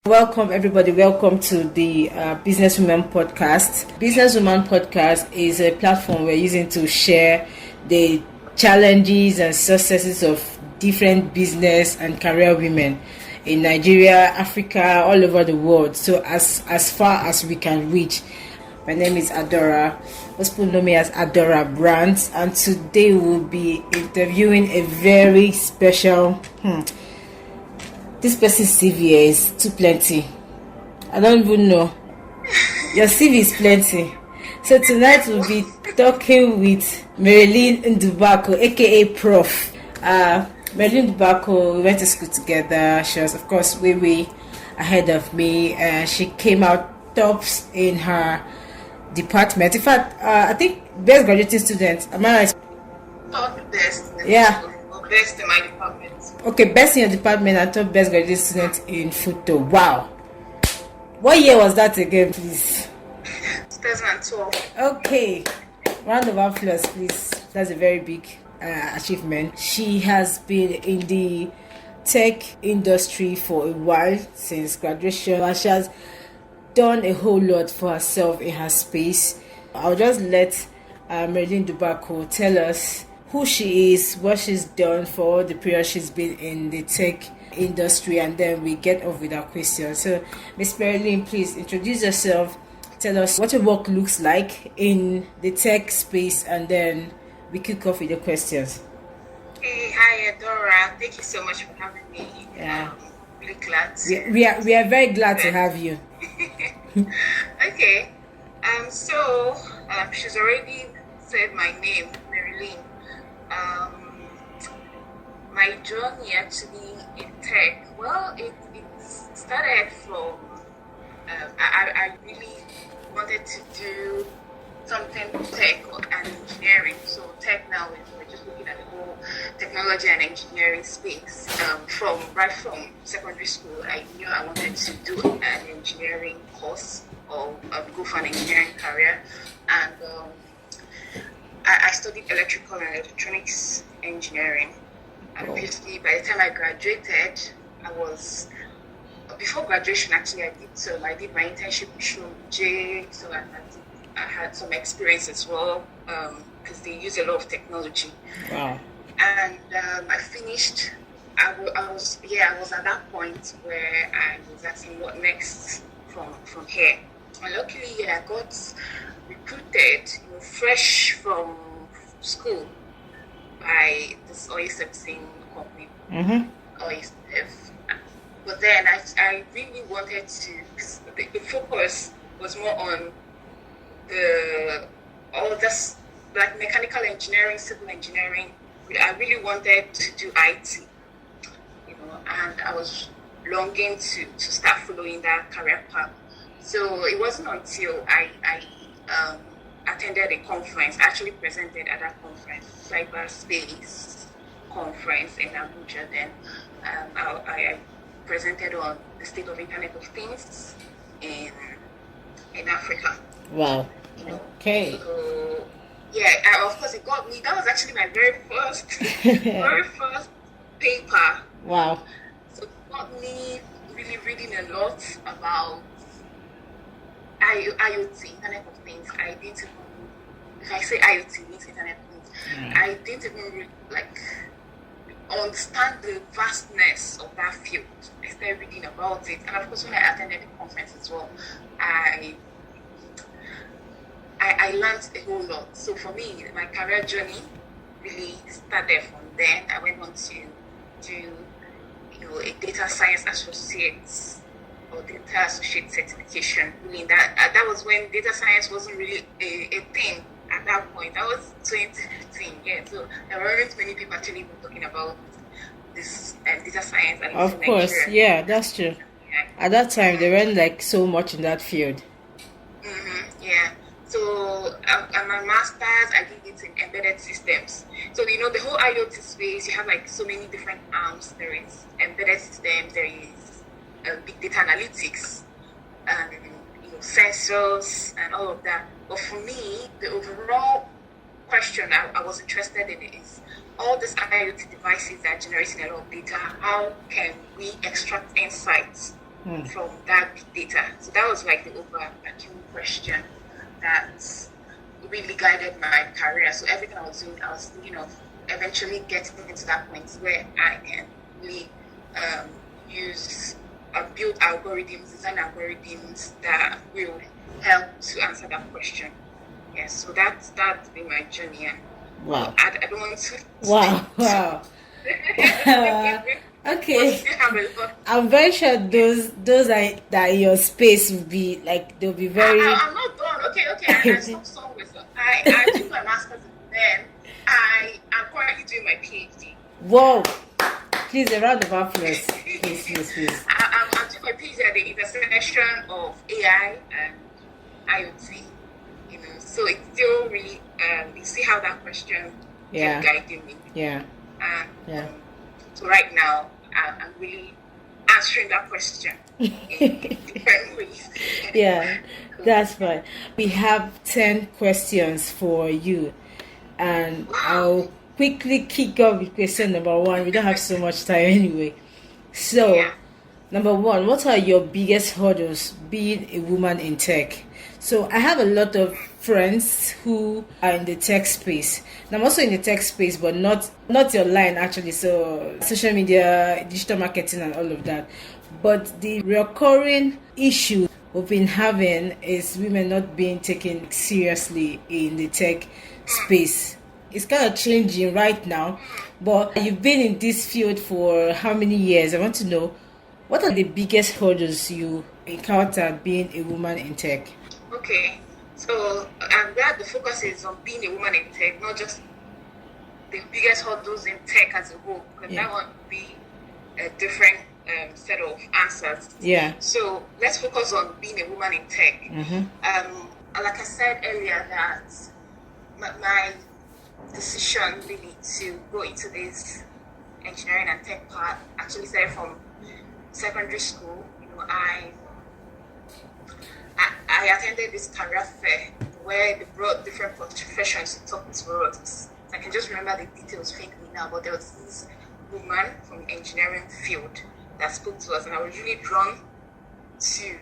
Welcome, everybody. Welcome to the Businesswoman Podcast. Businesswoman Podcast is a platform we're using to share the challenges and successes of different business and career women in Nigeria, Africa, all over the world. So as far as we can reach. My name is Adora. Most people know me as Adora Brands, and today we'll be interviewing a very special. This person's CV is too plenty. I don't even know. Your CV is plenty. So tonight we'll be talking with Maryleen Ndubuaku, aka Prof. Maryleen Ndubuaku, we went to school together. She was, of course, way ahead of me. She came out tops in her department. In fact, I think best graduating student. Am I right? Not the best. Yeah. Best in my department. Okay, best in your department and top best graduating student in photo. Wow. What year was that again, please? 2012. Okay. Round of applause, please. That's a very big achievement. She has been in the tech industry for a while since graduation, and she has done a whole lot for herself in her space. I'll just let Maryleen Ndubuaku tell us who she is, what she's done for the period she's been in the tech industry, and then we get off with our questions. So, Miss Maryleen, please introduce yourself, tell us what your work looks like in the tech space, and then we kick off with the questions. Hey, hi Adora. Thank you so much for having me. Yeah. Really glad to. We are very glad to have you. Okay. So she's already said my name, Maryleen. My journey actually in tech, well, it started from, I really wanted to do something tech and engineering. So tech now, we're just looking at the whole technology and engineering space. From secondary school, I knew I wanted to do an engineering course or go for an engineering career. And I studied electrical and electronics engineering. And obviously, by the time I graduated, before graduation, actually, I did my internship with J, so I had some experience as well, because they use a lot of technology. Wow. And I finished, I was at that point where I was asking what next from here. And luckily, I got recruited, fresh from school by this oil servicing company, OSF. But then I really wanted to, because the focus was more on all this like mechanical engineering, civil engineering. I really wanted to do IT, and I was longing to start following that career path. So it wasn't until I attended a conference, actually presented at that conference, cyberspace conference in Abuja. Then I presented on the state of Internet of Things in Africa. Wow. Okay. So of course it got me. That was actually my very first paper. Wow. So it got me really reading a lot about IoT, Internet of Things. If I say IoT, it means Internet of Things. I didn't even really understand the vastness of that field. I started reading about it, and of course, when I attended the conference as well, I learned a whole lot. So for me, my career journey really started from then. I went on to do, a data science associate or data associate certification. Really, that was when data science wasn't really a thing at that point. That was 2015. Yeah, so there weren't many people actually talking about this data science. And of course, yeah, that's true. Yeah. At that time, there weren't so much in that field. Yeah. So at my master's, I did it in embedded systems. So the whole IoT space, you have so many different arms. There is embedded systems, there is big data analytics, and sensors and all of that. But for me, the overall question I was interested in is all these IoT devices that are generating a lot of data. How can we extract insights from that big data. So that was like the overarching question that really guided my career. So everything I was doing, I was thinking of eventually getting into that point where I can really build algorithms, design algorithms that will help to answer that question. Yes, so that's been my journey. And Wow. I don't want to. Wow. Okay. I'm very sure those are your space will be like they'll be very. I'm not done. Okay. I stopped somewhere. So I did my master's and then I am currently doing my PhD. Whoa! Please, a round of applause. Please. I'm doing my PhD at the intersection of AI and IoT. So it's still really you see how that question kept guiding me. Yeah. So right now I'm really answering that question in different ways. Yeah, that's fine. We have 10 questions for you, and I'll quickly kick off with question number 1. We don't have so much time anyway. So, number 1, what are your biggest hurdles being a woman in tech? So I have a lot of friends who are in the tech space. And I'm also in the tech space, but not your line actually. So social media, digital marketing, and all of that. But the recurring issue we've been having is women not being taken seriously in the tech space. It's kind of changing right now, but you've been in this field for how many years? I want to know, what are the biggest hurdles you encounter being a woman in tech? Okay, so I'm glad the focus is on being a woman in tech, not just the biggest hurdles in tech as a whole, because that would be a different set of answers. Yeah. So let's focus on being a woman in tech. Like I said earlier, that my decision really to go into this engineering and tech part actually started from secondary school. I attended this career fair where they brought different professions to talk to us. I can just remember the details faintly now, but there was this woman from the engineering field that spoke to us, and I was really drawn to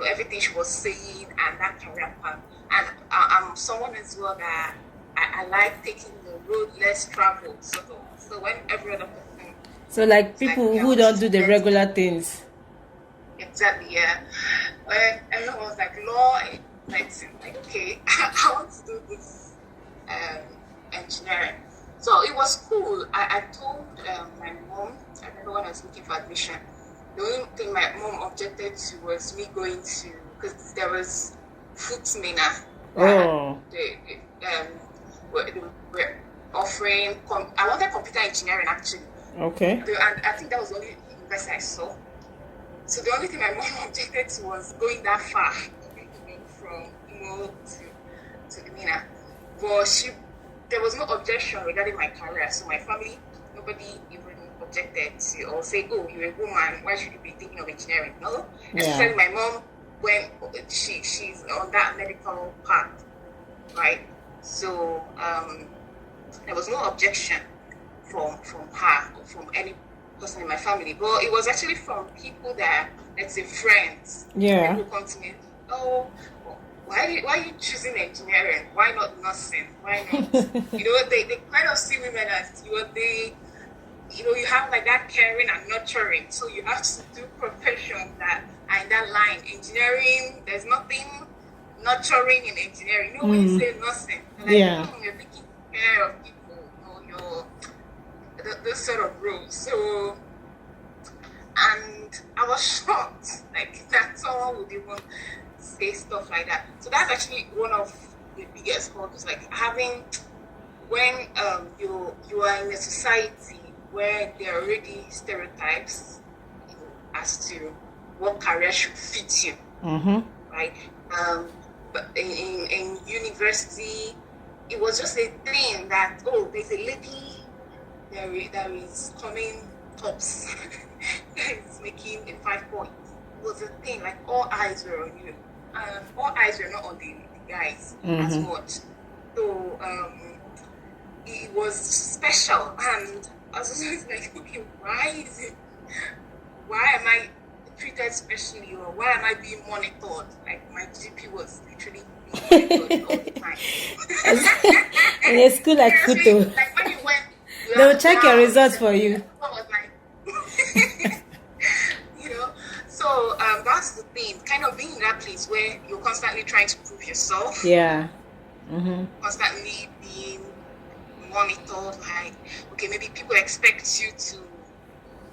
everything she was saying and that career path. And I'm someone as well that I like taking the road less traveled, sort of. So when every other person, so like people who don't do the regular things. Exactly, yeah. When everyone was like law and medicine, like okay, I want to do this engineering. So it was cool. I told my mom, I remember when I was looking for admission, the only thing my mom objected to was me going to, because there was Footmina. They were offering, I wanted computer engineering actually. Okay. And I think that was the only university I saw. So the only thing my mom objected to was going that far from Imo to Mina. But there was no objection regarding my career. So my family, nobody even objected to or say, oh, you're a woman, why should you be thinking of engineering? No. Especially my mom, when she's on that medical path, right? So there was no objection from her or from any person in my family, but it was actually from people that, let's say, friends. Yeah. People come to me, oh, why are you choosing engineering? Why not nursing? Why not? They kind of see women as you have like that caring and nurturing. So you have to do professions that are in that line. Engineering, there's nothing nurturing in engineering. When you say nursing, you're taking care of people, those sort of roles. So, and I was shocked, like that someone would even say stuff like that. So that's actually one of the biggest hurdles, like having, when you are in a society where there are already stereotypes as to what career should fit you, right? But in university, it was just a thing that, oh, there's a lady that is coming tops, that is making a 5 points. It was a thing, like all eyes were on you. All eyes were not on the guys as much. So it was special, and I was always like, okay, why am I treated specially, or why am I being monitored? Like my GP was literally being monitored all the time. In a school like Seriously, Kuto, like when you went, they will check your down, results for you. I was like, you know. So that's the thing, kind of being in that place where you're constantly trying to prove yourself. Yeah. Constantly being monitored. Like, okay, maybe people expect you to.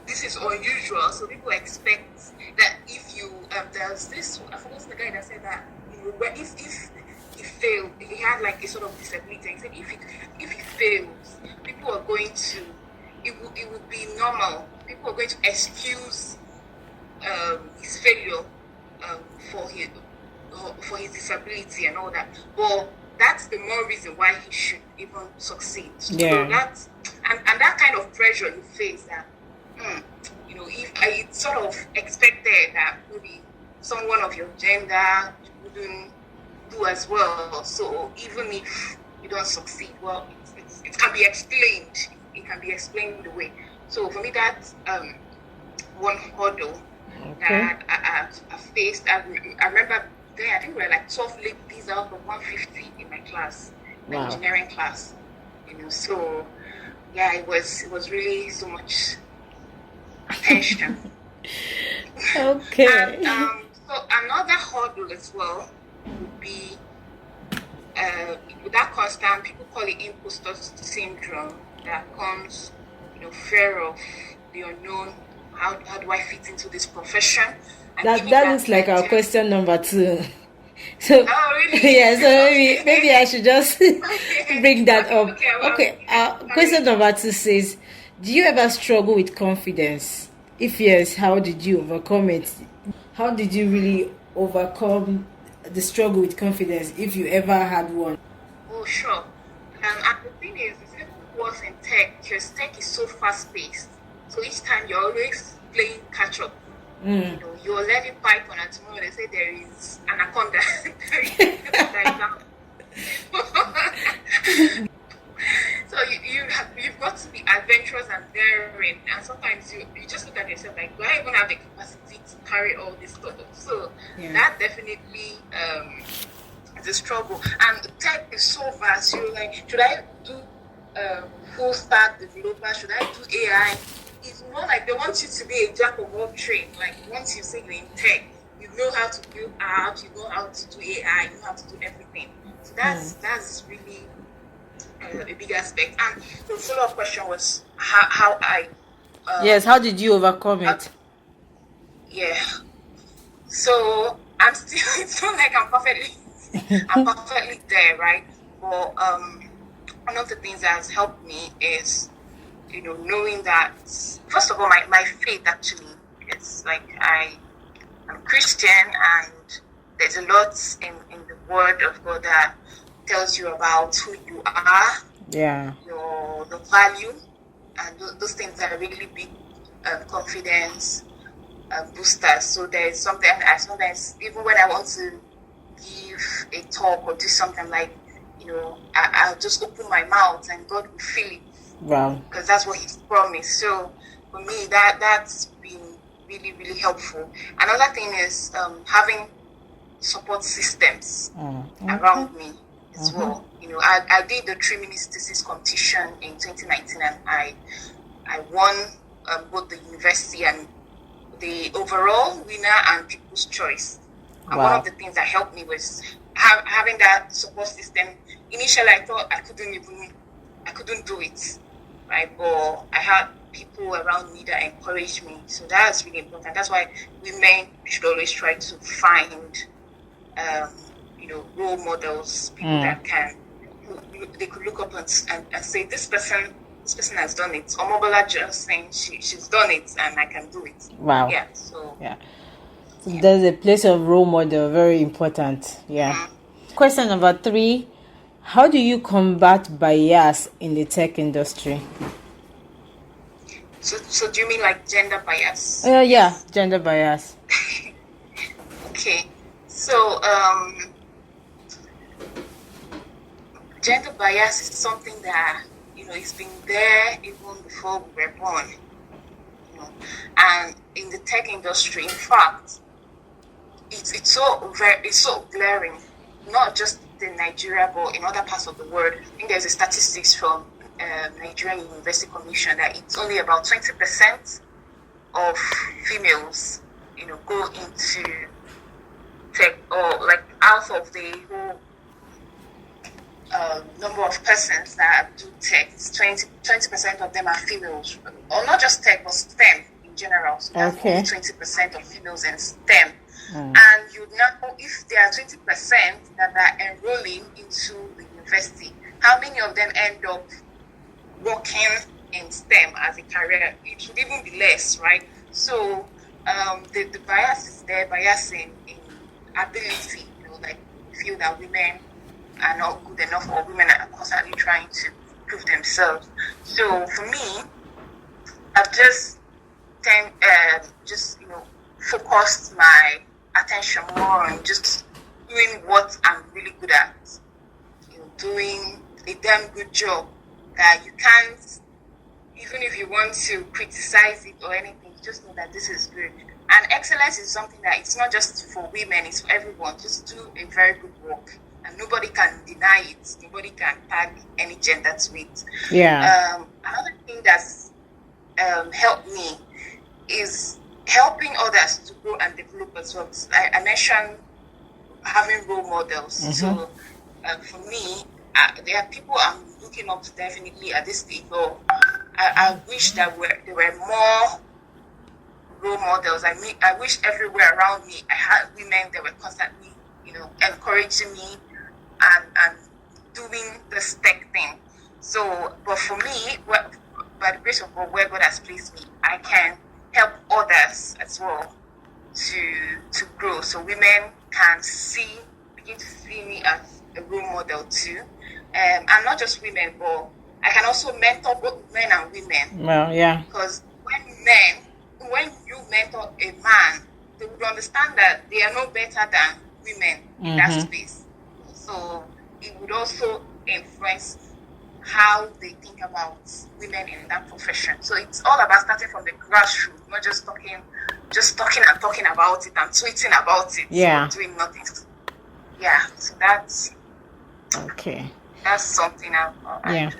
This is unusual, so people expect that if you there's this. I forgot the guy that said that, you know, where if he failed, he had like a sort of disability. He said if he fails, people are going to. It would be normal. People are going to excuse his failure for his disability and all that. But that's the more reason why he should even succeed. Yeah. So that's and that kind of pressure you face, that you know, if it's sort of expected that maybe someone of your gender wouldn't do as well. So even if you don't succeed, well, it can be explained. It can be explained away. So for me, that's one hurdle that I faced. I remember there, I think we were like 12 ladies out of 150 in my class, my engineering class. You know, so yeah, it was really so much attention. Okay. And so another hurdle as well would be with that constant, people call it imposter syndrome, that comes, you know, fear of the unknown. How do I fit into this profession? And that looks like our question number 2. So, oh, really? yeah, so maybe I should just bring that up. Okay, question number 2 says, do you ever struggle with confidence? If yes, how did you overcome it? How did you really overcome the struggle with confidence, if you ever had one? Oh, sure. And the thing is, if it was in tech, because tech is so fast-paced. So each time you're always playing catch-up. You know, you're learning Python, and tomorrow they say there is anaconda. So you've got to be adventurous and daring, and sometimes you just look at yourself like, do I even have the capacity to carry all this stuff? So that definitely is a struggle. And tech is so vast. You're like, should I do full stack developer? Should I do AI? It's more like they want you to be a jack of all trades. Like once you say you're in tech, you know how to build apps, you know how to do AI, you know how to do everything. So that's really a big aspect. And the follow-up question was how I yes, how did you overcome it? Yeah. So I'm still, it's not like I'm perfectly there, right? But one of the things that has helped me is, you know, knowing that, first of all, my faith actually is like, I'm Christian, and there's a lot in the Word of God that tells you about who you are, your value, and those things are really big confidence boosters. So there's something I sometimes, even when I want to give a talk or do something, like, you know, I'll just open my mouth and God will fill it. Wow. Because that's what He's promised. So for me, that's been really, really helpful. Another thing is having support systems around me as well. You know, I did the 3-minute thesis competition in 2019, and I won both the university and the overall winner and people's choice. And one of the things that helped me was having that support system. Initially, I thought I couldn't do it, right? But I had people around me that encouraged me. So that's really important. That's why women should always try to find, you know, role models, people that they could look up and say, this person has done it. Or Mobola just saying she's done it and I can do it. Wow. Yeah. So there's a place of role model, very important. Question number 3: how do you combat bias in the tech industry? So do you mean like gender bias? Yeah, gender bias. Okay. So gender bias is something that, you know, it's been there even before we were born. You And in the tech industry, in fact, it's so glaring, not just in Nigeria, but in other parts of the world. I think there's a statistics from Nigerian University Commission that it's only about 20% of females, go into tech, or like out of the whole number of persons that do tech, 20% of them are females, or not just tech, but STEM in general. So that's only 20% of females in STEM. And you know, if there are 20% that are enrolling into the university, how many of them end up working in STEM as a career? It should even be less, right? So the bias is there, bias in ability, like feel that women are not good enough, or women are constantly trying to prove themselves. So for me, I've just focused my attention more on just doing what I'm really good at, doing a damn good job that you can't, even if you want to criticize it or anything, just know that this is good. And excellence is something that it's not just for women, it's for everyone. Just do a very good work, and nobody can deny it. Nobody can tag any gender to it. Yeah. Another thing that's helped me is helping others to grow and develop as well. I mentioned having role models. So for me, there are people I'm looking up to definitely at this stage. So I wish that there were more role models. I wish everywhere around me I had women that were constantly, encouraging me and doing this tech thing. So, but for me, by the grace of God, where God has placed me, I can help others as well to grow. So women can begin to see me as a role model too. And not just women, but I can also mentor both men and women. Well, yeah. Because when you mentor a man, they would understand that they are no better than women in that space. So it would also influence how they think about women in that profession. So it's all about starting from the grassroots, not just talking about it and tweeting about it. Yeah. Doing nothing. Yeah. So that's okay. That's something yeah.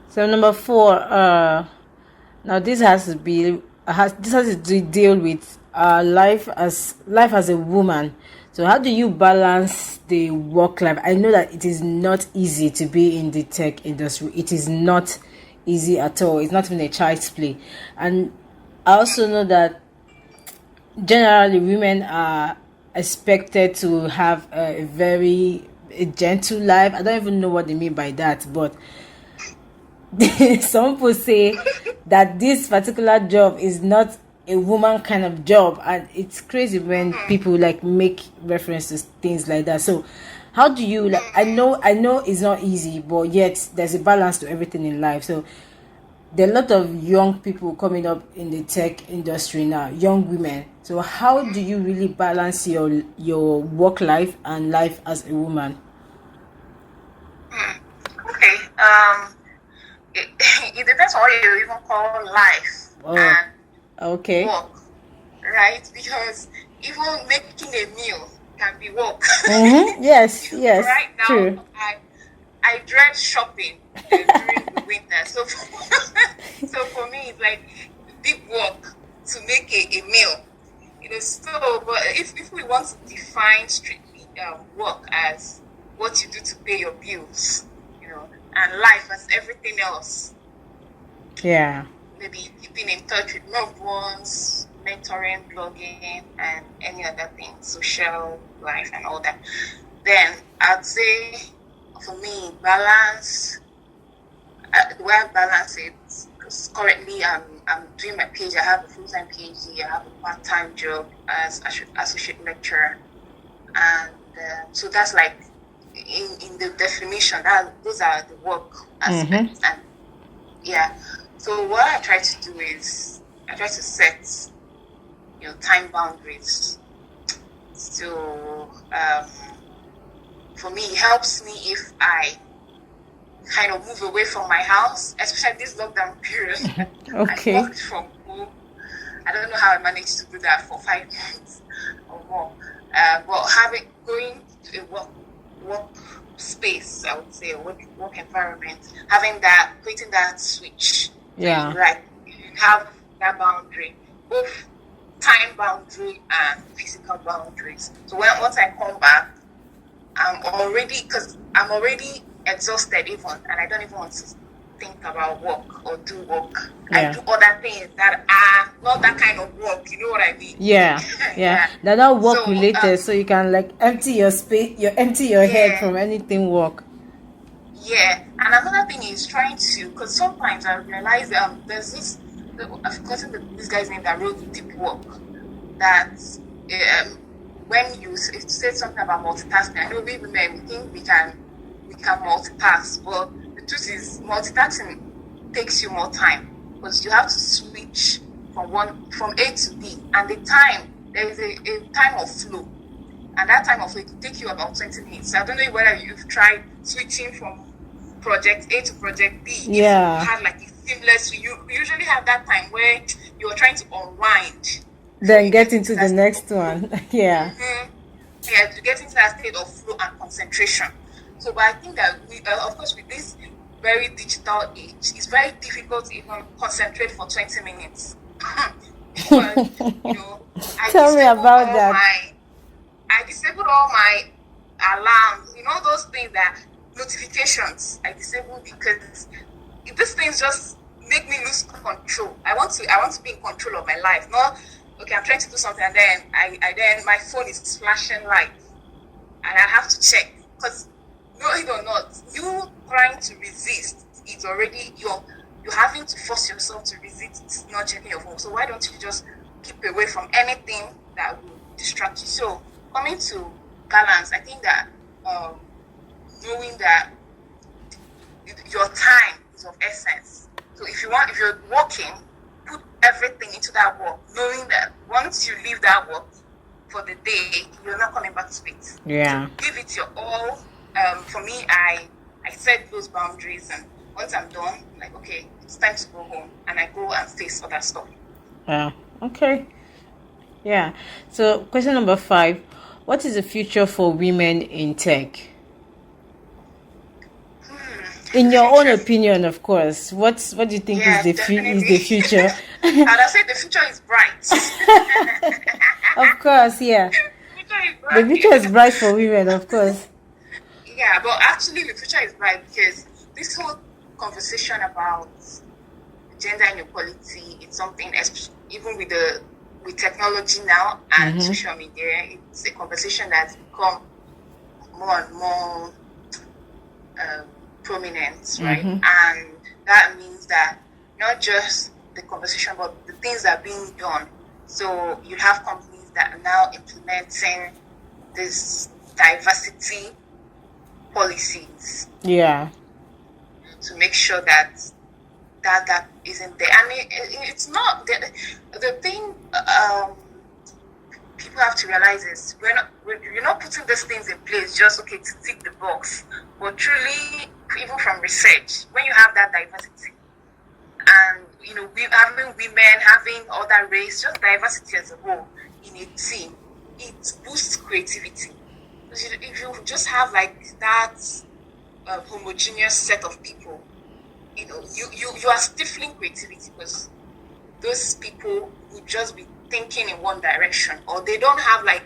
So number 4, now this has to deal with life as a woman. So how do you balance the work life? I know that it is not easy to be in the tech industry. It is not easy at all. It's not even a child's play. And I also know that generally women are expected to have a very gentle life. I don't even know what they mean by that, but some people say that this particular job is not a woman kind of job, and it's crazy when people make references to things like that. So how do you I know it's not easy, but yet there's a balance to everything in life. So there are a lot of young people coming up in the tech industry now, young women. So how do you really balance your work life and life as a woman? Okay. It depends on what you even call life and work, right? Because even making a meal can be work. Yes. Right now, true. I dread shopping during the winter. So for me, it's like big work to make a meal. So, but if we want to define strictly work as what you do to pay your bills, and life as everything else. Yeah. Maybe keeping in touch with loved ones, mentoring, blogging, and any other thing, social life and all that. Then I'd say for me, balance. The way I balance it, because currently I'm doing my PhD. I have a full-time PhD. I have a part-time job as associate lecturer, and so that's like in the definition. Those are the work aspects, and yeah. So what I try to do is I try to set time boundaries. So for me, it helps me if I kind of move away from my house, especially this lockdown period. Okay. I worked from home I don't know how I managed to do that for 5 months or more. But going to a work space, I would say, a work environment, creating that switch. Yeah. Right. You have that boundary, both time boundary and physical boundaries. So once I come back, I'm already exhausted even, and I don't even want to think about work or do work. Yeah. I do other things that are not that kind of work. You know what I mean? Yeah. They're not work related, so you can like empty your space, empty your head from anything work. Yeah, and another thing is trying to, because sometimes I realize there's I've forgotten this guy's name that wrote Deep Work, that when you said something about multitasking, I know we women, we think we can multitask, but the truth is multitasking takes you more time, because you have to switch from A to B, and there is a time of flow, and that time of flow can take you about 20 minutes. So I don't know whether you've tried switching from project A to project B. Yeah. If you had like a seamless, you usually have that time where you're trying to unwind, then get into the next one. Yeah. Yeah, to get into that state of flow and concentration. So, but I think that of course, with this very digital age, it's very difficult to even concentrate for 20 minutes. Because, Tell me about that. I disabled all my alarms, those things that notifications I disabled, because these things just make me lose control. I want to be in control of my life. Not okay, I'm trying to do something and then then my phone is flashing lights and I have to check, because knowing or not, you trying to resist is already you're having to force yourself to resist not checking your phone. So why don't you just keep away from anything that will distract you? So coming to balance, I think that knowing that your time is of essence. So if you're working, put everything into that work, knowing that once you leave that work for the day, you're not coming back to it. Yeah. So give it your all. For me, I set those boundaries, and once I'm done, I'm like, okay, it's time to go home, and I go and face other stuff. Yeah. Okay. Yeah. So question number 5: what is the future for women in tech? In your own opinion, of course, what do you think is the future? And I say the future is bright. Of course, yeah. The future is bright for women, of course. Yeah, but actually the future is bright because this whole conversation about gender inequality is something, even with technology now and social media, it's a conversation that's become more and more prominent, right? And that means that not just the conversation, but the things that are being done. So you have companies that are now implementing this diversity policies. Yeah. To make sure that gap isn't there. I mean, it's not the thing. People have to realize is you're not putting these things in place just to tick the box, but truly, even from research, when you have that diversity, and having women, having other race, just diversity as a whole in a team, it boosts creativity. If you just have like that homogeneous set of people, you are stifling creativity, because those people would just be thinking in one direction, or they don't have like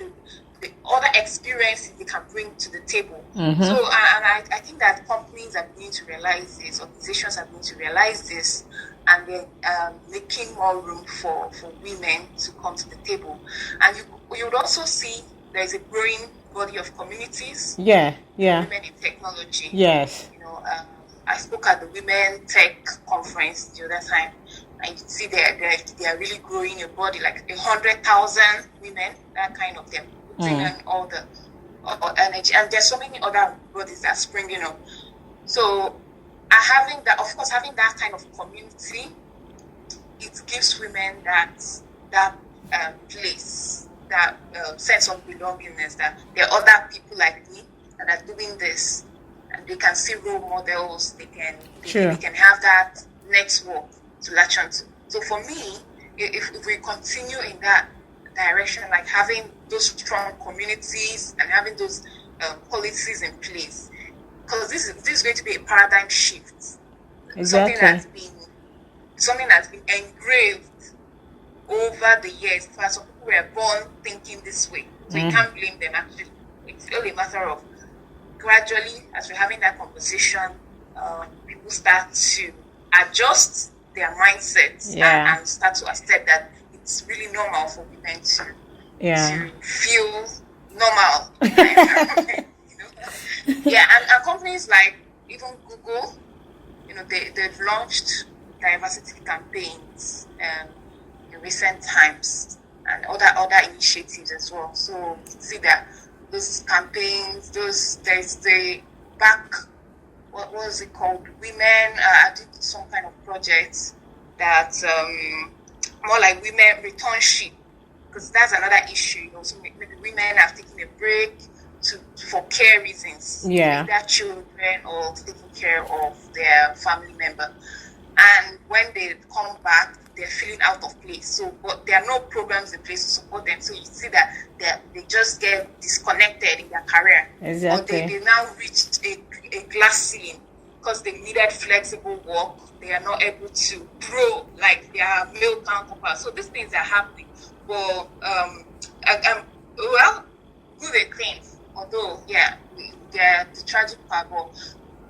the other experiences they can bring to the table. So, and I think that companies are beginning to realize this, organizations are beginning to realize this, and they're making more room for women to come to the table. And you would also see there's a growing body of communities. Yeah. Women in technology. Yes. I spoke at the Women Tech Conference the other time, and you can see they are really growing a body, like 100,000 women, that kind of them, putting in all the energy. And there's so many other bodies that are springing up. So having that kind of community, it gives women that place, that sense of belongingness, that there are other people like me that are doing this, and they can see role models. They can have that network to latch onto. So for me, if we continue in that direction, like having those strong communities and having those policies in place, because this is going to be a paradigm shift. Exactly. Something that's been engraved over the years. Some people were born thinking this way, so you can't blame them. Actually, it's only a matter of gradually, as we're having that conversation, people start to adjust their mindsets and start to accept that it's really normal for women to feel normal in the environment. And companies like even Google, they've launched diversity campaigns in recent times, and other initiatives as well. So you see that those campaigns, there's the back, what was it called? Women, I did some kind of project that more like women returnship, because that's another issue. So maybe women have taken a break for care reasons, with their children or taking care of their family member, and when they come back, they're feeling out of place. So, but there are no programs in place to support them. So you see that they just get disconnected in their career, or they now reached a glass ceiling because they needed flexible work. They are not able to grow like their male counterparts. So these things are happening. But good things. Although, the tragic part, but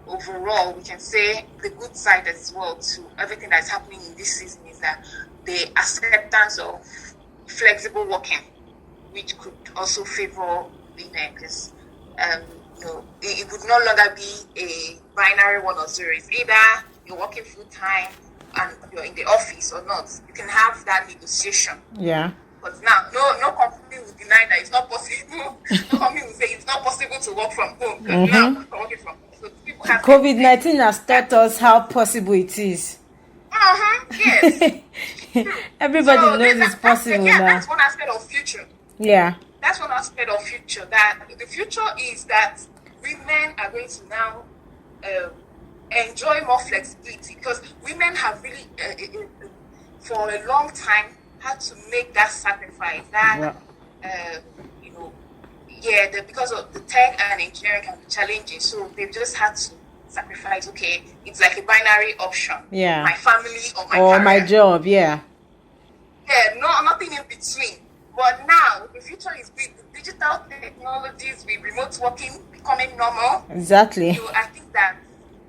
overall, we can say the good side as well to everything that's happening in this season is that the acceptance of flexible working, which could also favor women, because it would no longer be a binary 1 or 0. It's either you're working full time and you're in the office or not. You can have that negotiation. Yeah. But now, no company will deny that it's not possible. No company will say it's not possible to work from home. Because now we're working from home. So people have COVID-19 has taught us how possible it is. Yes. Everybody knows it's possible now. That's one aspect of future. Yeah. That's one aspect of future. That the future is that women are going to now enjoy more flexibility, because women have really, for a long time, had to make that sacrifice. Because of the tech and engineering can be challenging, so they've just had to sacrifice. Okay, it's like a binary option. Yeah. My family or my career. My job. Yeah. Yeah, nothing in between. But now the future is with the digital technologies, with remote working becoming normal. Exactly. So I think that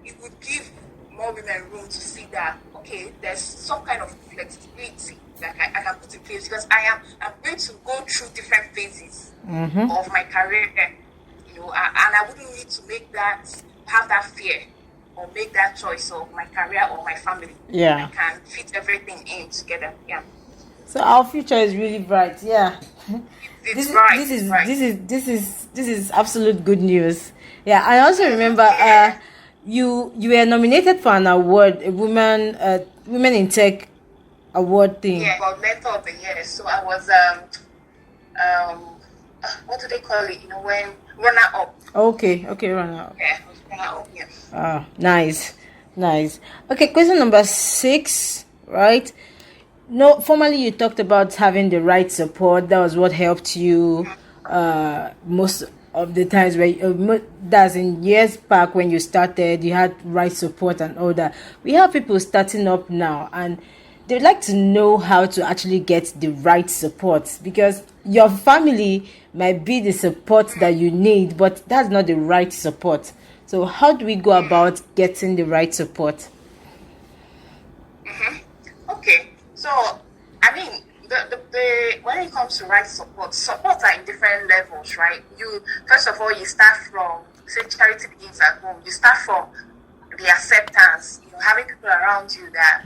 it would give more women room to see that, okay, there's some kind of flexibility that I can put in place, because I'm going to go through different phases of my career, and I wouldn't need to have that fear or make that choice of my career or my family. Yeah. I can fit everything in together. Yeah. So our future is really bright. Yeah. This is absolute good news. Yeah. I also remember you were nominated for an award, a women in tech award thing. Yeah, about mentor of the year. So I was what do they call it? When runner up. Okay, runner up. Yeah, I was runner up. Yeah. Nice. Okay, question number 6, right? No, formally you talked about having the right support. That was what helped you most of the times where that's in years back when you started, you had right support and all that. We have people starting up now, and they'd like to know how to actually get the right support, because your family might be the support that you need, but that's not the right support. So how do we go about getting the right support? Okay, so I mean, the when it comes to right supports are in different levels, right? First of all, you start from, say, charity begins at home. You start from the acceptance, having people around you that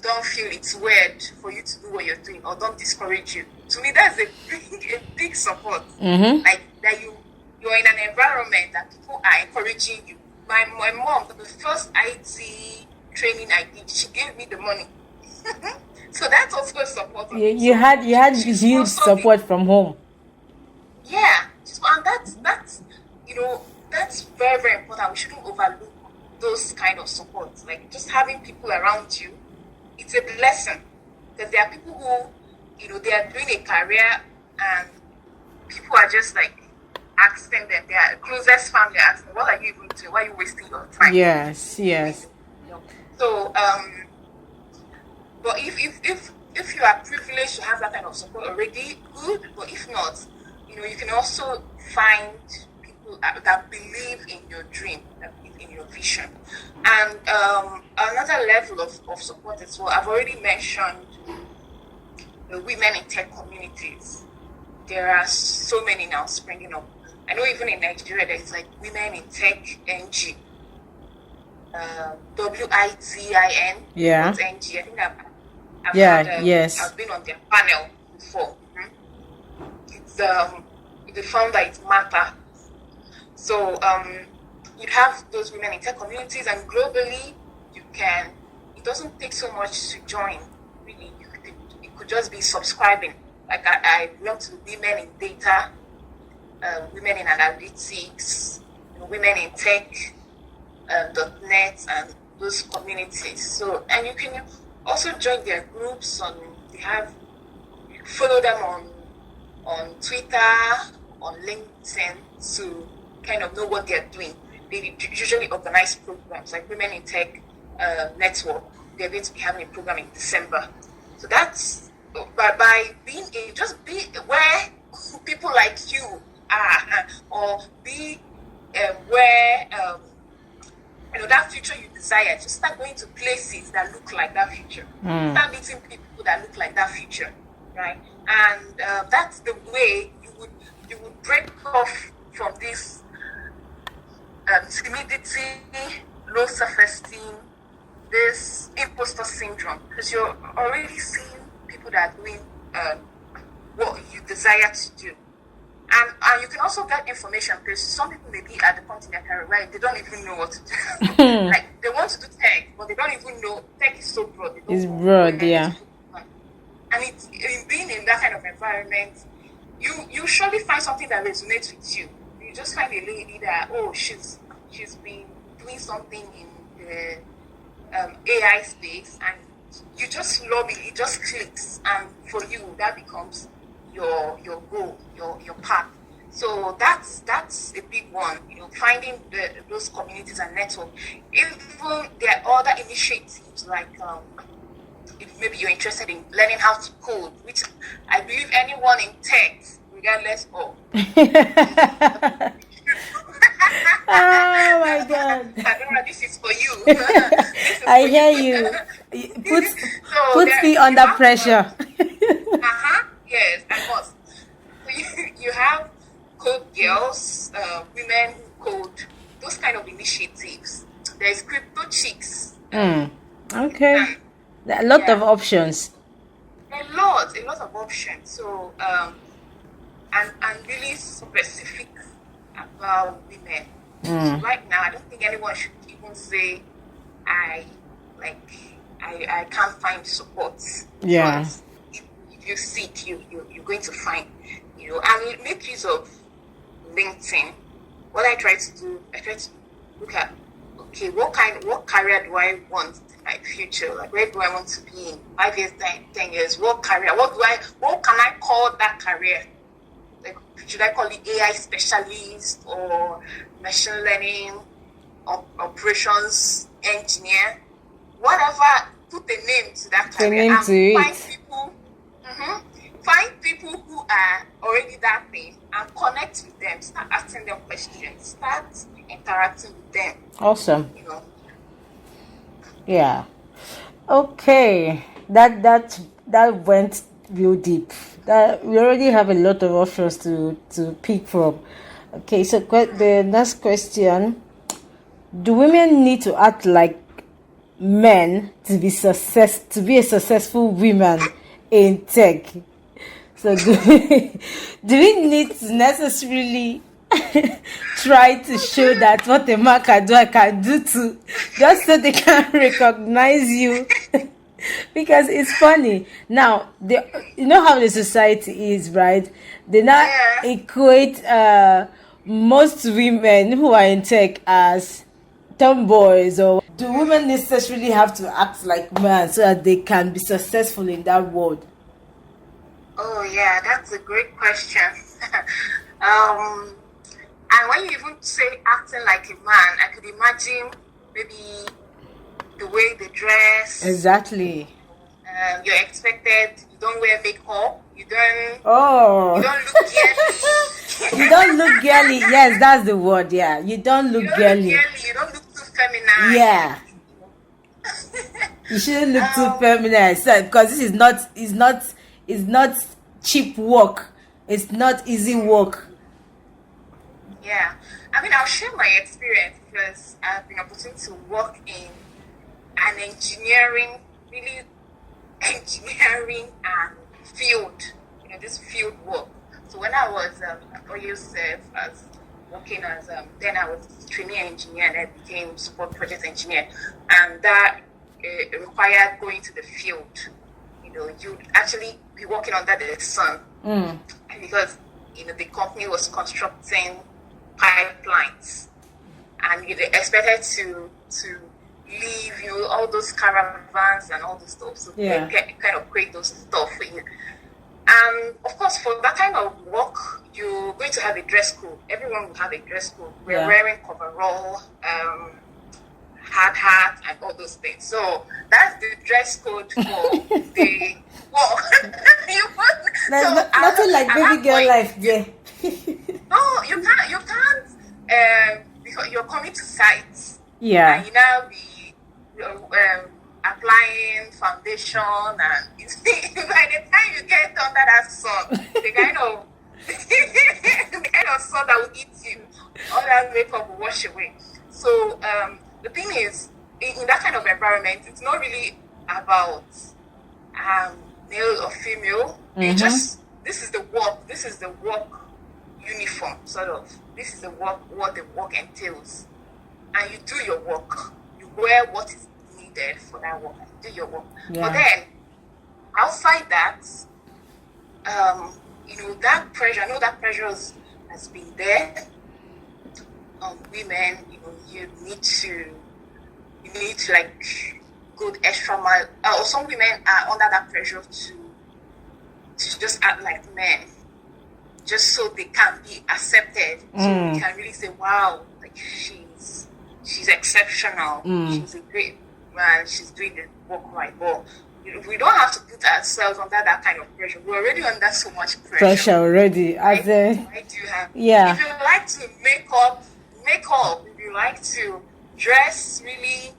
don't feel it's weird for you to do what you're doing, or don't discourage you. To me, that's a big support. Like that you're in an environment that people are encouraging you. My mom, the first IT training I did, she gave me the money. So that's also a support. You had huge support from home. Yeah, and that's very, very important. We shouldn't overlook those kind of support. Like just having people around you, it's a blessing. Because there are people who, they are doing a career and people are just like asking them, their closest family asking, what are you even doing? Why are you wasting your time? Yes. So, but if you are privileged to have that kind of support already, good. But if not, you can also find people that believe in your dream, that believe in your vision. And another level of support as well, I've already mentioned the women in tech communities. There are so many now springing up. I know even in Nigeria, there's like Women in Tech NG, WITIN. Yeah. NG. I think I've Yes. I've been on their panel before. It's the founder is Martha. So you have those women in tech communities, and globally it doesn't take so much to join. Really, it could just be subscribing. Like I belong to Women in Data, Women in Analytics, Women in Tech, .net, and those communities. So, and you can also join their groups follow them on Twitter, on LinkedIn to kind of know what they're doing. They usually organize programs like Women in Tech Network. They're going to be having a program in December. So that's by being just be where people like you are, or be where that future you desire. Just start going to places that look like that future. Start meeting people that look like that future, right? And that's the way you would break off from this timidity, low self-esteem, this imposter syndrome, because you're already seeing people that are doing what you desire to do. And you can also get information, because some people may be at the point in their career where they don't even know what to do. Like, they want to do tech, but they don't even know. Tech is so broad. It's broad, yeah. And in being in that kind of environment, you surely find something that resonates with you. You just find a lady that, she's been doing something in the AI space, and you just love it. It just clicks, and for you, that becomes your goal, your path. So that's a big one. Finding those communities and network. Even there are other initiatives like if maybe you're interested in learning how to code, which I believe anyone in tech, regardless of. Oh my God! I don't know. This is for you. I hear you. Puts me under pressure. Yes, I must. So you have code girls, women who code, those kind of initiatives. There's crypto chicks. Okay. A lot of options. A lot of options. So and really specific about women. So right now, I don't think anyone should even say I can't find support. Yeah. If you seek, you're going to find. And make use of LinkedIn. What I try to do, look at, okay, what career do I want in my future? Like, where do I want to be in 5 years, 10 years? What career? What can I call that career? Like, should I call it AI specialist or machine learning operations engineer? Whatever, put a name to that career and find people who are already that thing and connect with them. Start asking them questions. Start interacting with them. Awesome. Yeah. Okay. That went real deep. That we already have a lot of options to pick from. Okay. So the next question: do women need to act like men to be a successful woman in tech? So do we need to necessarily try to show that what a man can do, I can do too, just so they can recognize you? Because it's funny now. You know how the society is, right? They now equate most women who are in tech as tomboys, or do women necessarily have to act like men so that they can be successful in that world? Oh yeah, that's a great question. And when you even say acting like a man, I could imagine maybe the way they dress. Exactly. You're expected. You don't wear makeup. You don't. Oh. You don't look girly. You don't look girly. Yes, that's the word. Yeah, you don't look girly. You don't look too feminine. Yeah. You shouldn't look too feminine, because this is not cheap work. It's not easy work. Yeah, I mean, I'll share my experience because I've been opportunity to work in an really engineering and field, this field work. So when I was at OUSF, I was working as, then I was trainee engineer and I became support project engineer. And that required going to the field. You'd actually be working under the sun. Because, the company was constructing pipelines, and you're expected to leave all those caravans and all this stuff, so they kind of create those stuff for you. And of course, for that kind of work, you're going to have a dress code. Everyone will have a dress code. We're wearing coverall, hard hat, and all those things. So that's the dress code for the work. Nothing like baby girl life there. No, you can't, because you're coming to sites. Yeah. And you now be applying foundation, and by the time you get under that sun, the kind of sun that will eat you, all that makeup will wash away. So the thing is, in that kind of environment, it's not really about male or female. This is the work uniform, sort of. This is what the work entails. And you do your work. You wear what is needed for that work. You do your work. Yeah. But then, outside that, that pressure, I know that pressure has been there on women. You need to like go the extra mile. Or some women are under that pressure to just act like men, just so they can be accepted. So we can really say, wow, like she's exceptional. She's a great man. She's doing the work right. But we don't have to put ourselves under that kind of pressure. We're already under so much pressure already. Why do you have? Yeah. If you like to make up. If you like to dress really,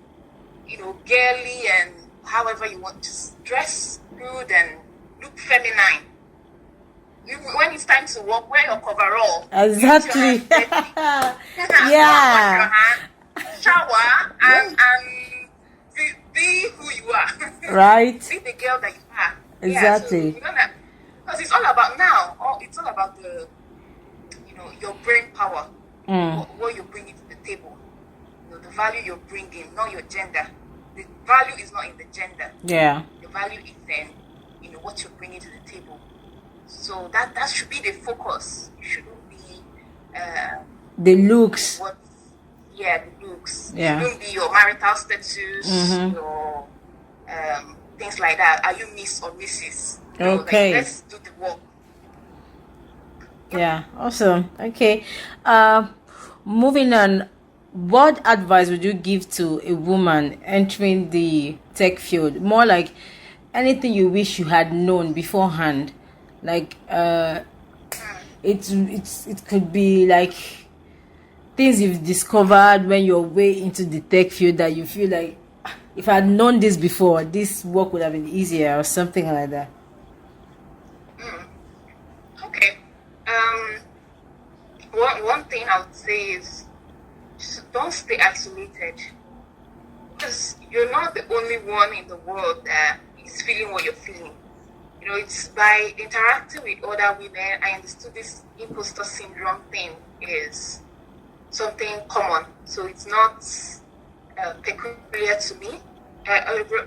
girly, and however you want, just dress good and look feminine. When it's time to work, wear your coverall. Exactly. Yeah. Shower and be who you are. Right. Be the girl that you are. Exactly. Because it's all about now. It's all about the, your brain power. What you're bringing to the table. The value you're bringing, not your gender. The value is not in the gender. Yeah. The value is in, what you're bringing to the table. So that should be the focus. It shouldn't be the looks. The looks. Yeah. It shouldn't be your marital status, your things like that. Are you Miss or Mrs.? Okay. Let's do the work. Yeah, awesome. Okay. Moving on, what advice would you give to a woman entering the tech field? More like anything you wish you had known beforehand. Like it could be like things you've discovered when you're way into the tech field that you feel like, if I had known this before, this work would have been easier, or something like that. Okay. One thing I would say is, don't stay isolated, because you're not the only one in the world that is feeling what you're feeling. It's by interacting with other women, I understood this imposter syndrome thing is something common. So it's not peculiar to me.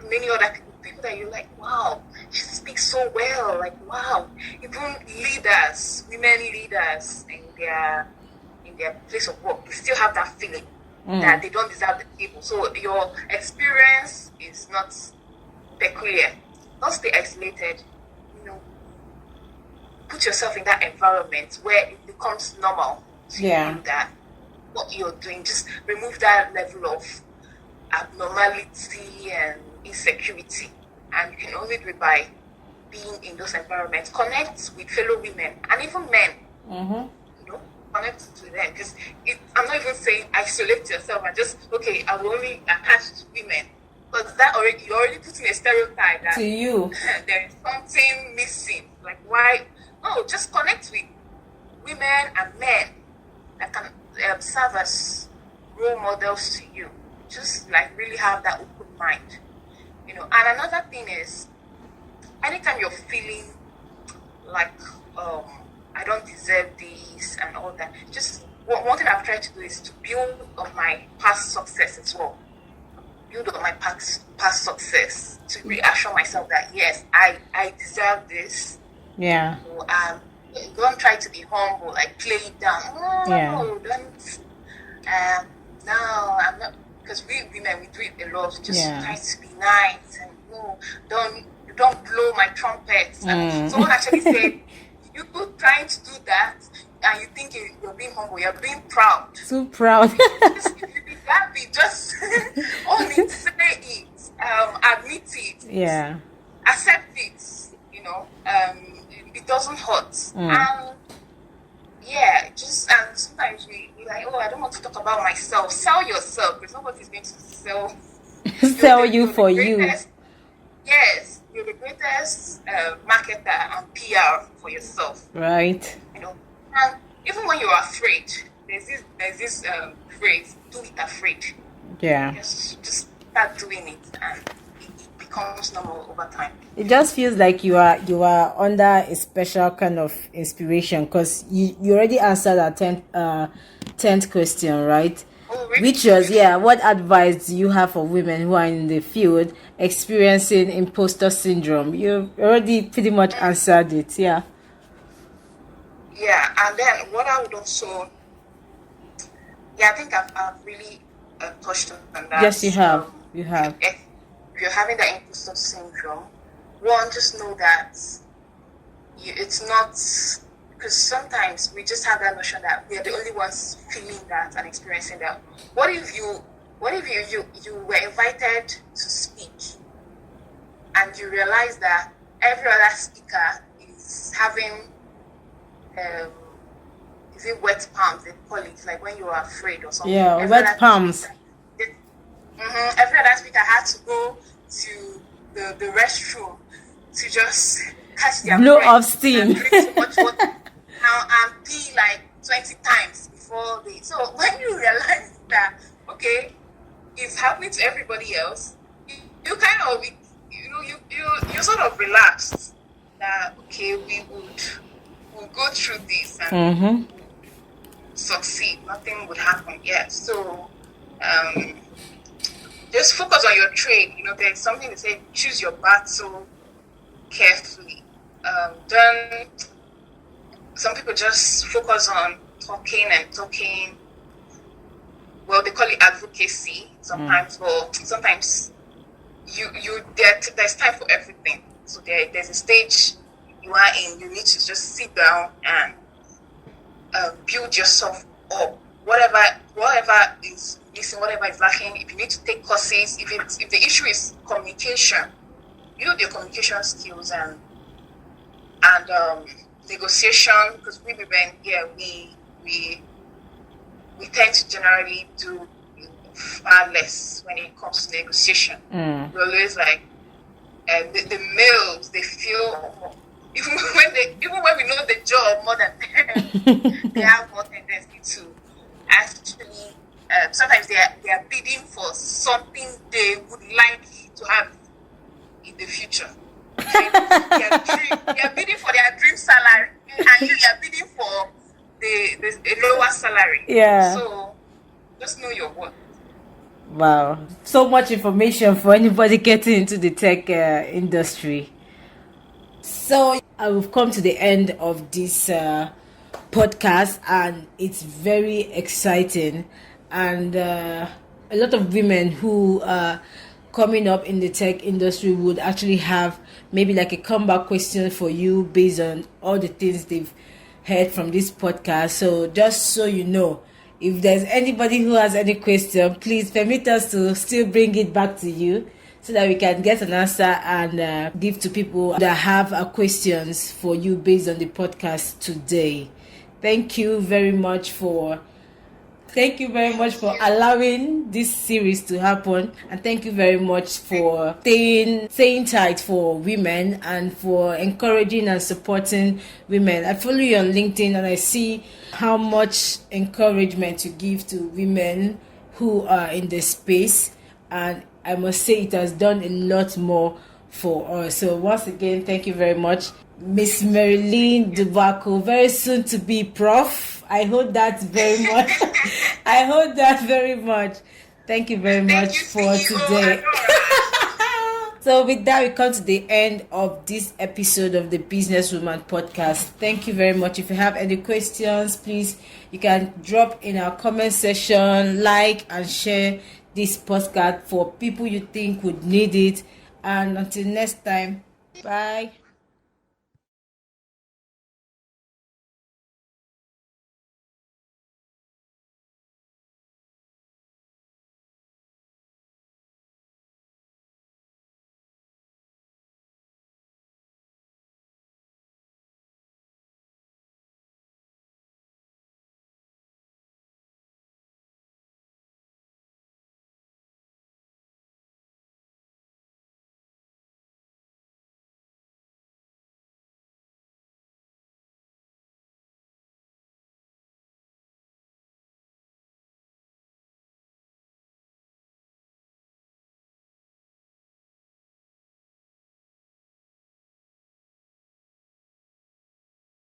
Many other people that you're like, wow, she speaks so well. Like, wow. Even leaders, women leaders in their place of work, they still have that feeling. that they don't deserve the table. So your experience is not peculiar. Don't stay isolated. You know, put yourself in that environment where it becomes normal to you that what you're doing. Just remove that level of abnormality and insecurity, and you can only do it by being in those environments. Connect with fellow women and even men. You know, connect to them, because I'm not even saying isolate yourself and just I will only attach to women, because that you're already putting a stereotype that to you there is something missing. Like, why? No, just connect with women and men that can serve as role models to you. Just like really have that open mind, you know. And another thing is, anytime you're feeling like I don't deserve this and all that, just one thing I've tried to do is to build on my past success as well. Build on my past success to reassure myself that yes, I deserve this. Yeah. So, don't try to be humble, like play it down. No, don't. No, I'm not. Because we women, we do it a lot. Just try to be nice and don't blow my trumpet. Someone actually said, you trying to do that and you think you're being humble, you're being proud. Too proud. If you be happy, just only say it, admit it, accept it. You know, it doesn't hurt. And and sometimes we like, I don't want to talk about myself. Sell yourself, because nobody's going to sell sell you for you. Yes, you're the greatest marketer and PR for yourself. Right. You know, and even when you're afraid, there's this phrase: "Do it afraid." Yeah. Just start doing it, and it becomes normal over time. It just feels like you are under a special kind of inspiration, because you already answered our 10th question, right? Oh, really? Which was, what advice do you have for women who are in the field experiencing imposter syndrome? You already pretty much answered it, Yeah, and then what I would also, I think I've really touched on that. Yes, you have. You have. If you're having that imposter syndrome, one, just know that it's not, because sometimes we just have that notion that we are the only ones feeling that and experiencing that. What if you were invited to speak and you realize that every other speaker is having is it wet palms, they call it, like when you are afraid or something. Yeah, wet palms. Every other speaker had to go to the restroom to just catch their blow breath off steam and drink so much water and pee like 20 times before they. So when you realize that it's happening to everybody else, you kind of you sort of relaxed that we'll go through this and succeed. Nothing would happen yet. So just focus on your trade. You know, there's something to say: choose your battle carefully. Then some people just focus on talking. Well, they call it advocacy sometimes, but sometimes there's time for everything. So there's a stage you are in. You need to just sit down and build yourself up. Whatever is missing, whatever is lacking. If you need to take courses, if the issue is communication, build your communication skills and negotiation. Because we women, we tend to generally do far less when it comes to negotiation. We're always like the males. They feel even when we know the job more than them, they have more tendency to actually. Sometimes they are bidding for something they would like to have in the future. They are bidding for their dream salary, and you are bidding for a lower salary. Yeah. So just know your worth. Wow, so much information for anybody getting into the tech industry. So we've come to the end of this podcast, and it's very exciting. and a lot of women who are coming up in the tech industry would actually have maybe like a comeback question for you based on all the things they've heard from this podcast. So just so you know, if there's anybody who has any question, please permit us to still bring it back to you so that we can get an answer and give to people that have questions for you based on the podcast today. Thank you very much for allowing this series to happen, and thank you very much for staying tight for women and for encouraging and supporting women. I follow you on LinkedIn and I see how much encouragement you give to women who are in the space, and I must say it has done a lot more for us. So once again, thank you very much, Miss Maryleen Ndubuaku, very soon to be Prof. I hope that very much. I hope that very much. Thank you very much for today. So with that, we come to the end of this episode of the Businesswoman Podcast. Thank you very much. If you have any questions, please, you can drop in our comment section, like and share this podcast for people you think would need it. And until next time, bye.